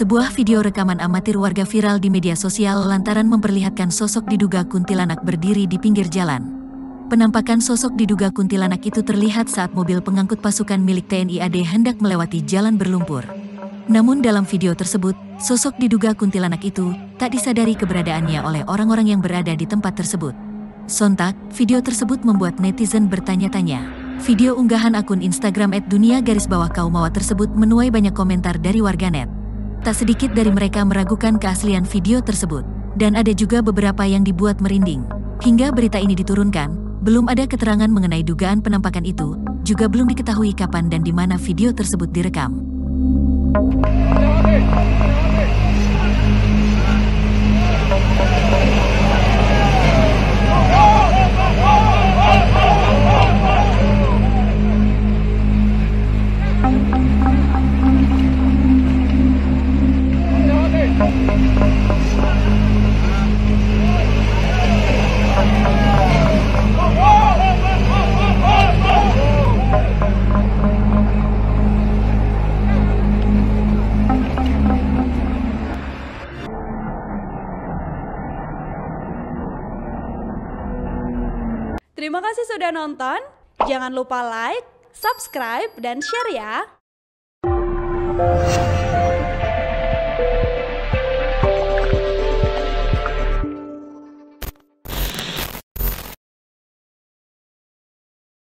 Sebuah video rekaman amatir warga viral di media sosial lantaran memperlihatkan sosok diduga kuntilanak berdiri di pinggir jalan. Penampakan sosok diduga kuntilanak itu terlihat saat mobil pengangkut pasukan milik TNI AD hendak melewati jalan berlumpur. Namun dalam video tersebut, sosok diduga kuntilanak itu tak disadari keberadaannya oleh orang-orang yang berada di tempat tersebut. Sontak, video tersebut membuat netizen bertanya-tanya. Video unggahan akun Instagram @dunia_kaumawa tersebut menuai banyak komentar dari warganet. Tak sedikit dari mereka meragukan keaslian video tersebut, dan ada juga beberapa yang dibuat merinding. Hingga berita ini diturunkan, belum ada keterangan mengenai dugaan penampakan itu, juga belum diketahui kapan dan di mana video tersebut direkam. Terima kasih sudah nonton. Jangan lupa like, subscribe, dan share ya.